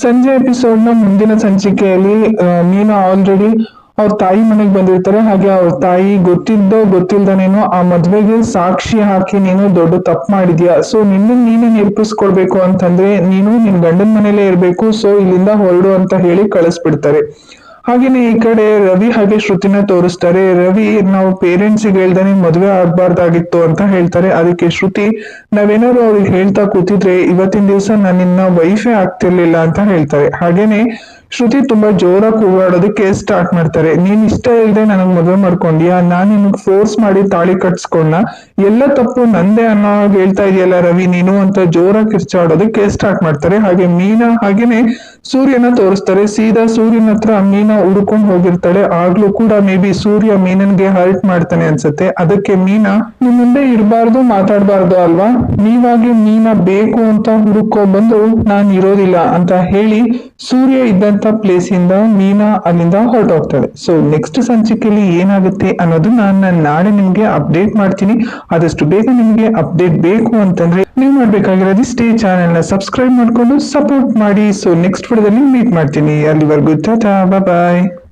ಸಂಜೆ ಎಪಿಸೋಡ್ ನ ಮುಂದಿನ ಸಂಚಿಕೆಯಲ್ಲಿ ಮೀನಾ ಆಲ್ರೆಡಿ ಅವ್ರ ತಾಯಿ ಮನೆಗೆ ಬಂದಿರ್ತಾರೆ. ಹಾಗೆ ಅವ್ರ ತಾಯಿ ಗೊತ್ತಿದ್ದೋ ಗೊತ್ತಿಲ್ದನೇನೋ ಆ ಮದ್ವೆಗೆ ಸಾಕ್ಷಿ ಹಾಕಿ ನೀನು ದೊಡ್ಡ ತಪ್ಪು ಮಾಡಿದ್ಯಾ, ಸೊ ನೀನೇ ನಿರೂಪಿಸ್ಕೊಡ್ಬೇಕು ಅಂತಂದ್ರೆ ನೀನು ನಿನ್ ಗಂಡನ ಮನೇಲೇ ಇರ್ಬೇಕು, ಸೊ ಇಲ್ಲಿಂದ ಹೊರಡು ಅಂತ ಹೇಳಿ ಕಳಿಸ್ಬಿಡ್ತಾರೆ. ಹಾಗೇನೆ ಈ ಕಡೆ ರವಿ ಹಾಗೆ ಶ್ರುತಿನ ತೋರಿಸ್ತಾರೆ. ರವಿ ನಾವು ಪೇರೆಂಟ್ಸ್ ಗೆ ಹೇಳ್ದಾನೆ ಮದ್ವೆ ಆಗ್ಬಾರ್ದಾಗಿತ್ತು ಅಂತ ಹೇಳ್ತಾರೆ. ಅದಕ್ಕೆ ಶ್ರುತಿ ನಾವೇನಾದ್ರು ಅವ್ರಿಗೆ ಹೇಳ್ತಾ ಕೂತಿದ್ರೆ ಇವತ್ತಿನ ದಿವಸ ನಾನು ನಿನ್ನ ವೈಫೇ ಆಗ್ತಿರ್ಲಿಲ್ಲ ಅಂತ ಹೇಳ್ತಾರೆ. ಹಾಗೇನೆ ಶ್ರುತಿ ತುಂಬಾ ಜೋರಾಗಿ ಕೂಗಾಡೋದಕ್ಕೆ ಸ್ಟಾರ್ಟ್ ಮಾಡ್ತಾರೆ. ನೀನ್ ಇಷ್ಟ ಇಲ್ದೆ ನನಗ್ ಮದ್ವೆ ಮಾಡ್ಕೊಂಡ್ಯಾ, ನಾನ್ ನಿನಗ್ ಫೋರ್ಸ್ ಮಾಡಿ ತಾಳಿ ಕಟ್ಸ್ಕೊಂಡ, ಎಲ್ಲ ತಪ್ಪು ನಂದೇ ಅನ್ನೋ ಹಾಗೆ ಹೇಳ್ತಾ ಇದೆಯಲ್ಲ ರವಿ ನೀನು ಅಂತ ಜೋರಾಗಿ ಕಿರ್ಚಾಡೋದಕ್ಕೆ ಸ್ಟಾರ್ಟ್ ಮಾಡ್ತಾರೆ. ಹಾಗೆ ಮೀನಾ ಹಾಗೇನೆ ಸೂರ್ಯನ ತೋರಿಸ್ತಾರೆ. ಸೀದಾ ಸೂರ್ಯನ ಹತ್ರ ಮೀನಾ ಹುಡ್ಕೊಂಡ್ ಹೋಗಿರ್ತಾಳೆ. ಆಗ್ಲೂ ಕೂಡ ಮೇ ಬಿ ಸೂರ್ಯ ಮೀನನ್ಗೆ ಹರ್ಟ್ ಮಾಡ್ತಾನೆ ಅನ್ಸುತ್ತೆ. ಅದಕ್ಕೆ ಮೀನಾ ನಿಮ್ ಮುಂದೆ ಇರಬಾರ್ದು ಮಾತಾಡ್ಬಾರ್ದು ಅಲ್ವಾ, ನೀವಾಗಿ ಮೀನಾ ಬೇಕು ಅಂತ ಹುಡುಕೋ ಬಂದು ನಾನ್ ಇರೋದಿಲ್ಲ ಅಂತ ಹೇಳಿ ಸೂರ್ಯ ಇದ್ದಂತ ಪ್ಲೇಸ್ ಇಂದ ಮೀನಾ ಅಲ್ಲಿಂದ ಹೊರಟೋಗ್ತಾಳೆ. ಸೊ ನೆಕ್ಸ್ಟ್ ಸಂಚಿಕೆಯಲ್ಲಿ ಏನಾಗುತ್ತೆ ಅನ್ನೋದನ್ನ ನಾನು ನಾಳೆ ನಿಮ್ಗೆ ಅಪ್ಡೇಟ್ ಮಾಡ್ತೀನಿ. ಆದಷ್ಟು ಬೇಗ ನಿಮ್ಗೆ ಅಪ್ಡೇಟ್ ಬೇಕು ಅಂತಂದ್ರೆ ನೀವು ಮಾಡ್ಬೇಕಾಗಿರೋದು ಇಷ್ಟೇ, ಚಾನೆಲ್ ನ ಸಬ್ಸ್ಕ್ರೈಬ್ ಮಾಡ್ಕೊಂಡು ಸಪೋರ್ಟ್ ಮಾಡಿ. ಸೊ ನೆಕ್ಸ್ಟ್ ವಿಡಿಯೋದಲ್ಲಿ ಮೀಟ್ ಮಾಡ್ತೀನಿ. ಅಲ್ಲಿವರೆಗೂ ಟಾಟಾ, ಬಾಯ್.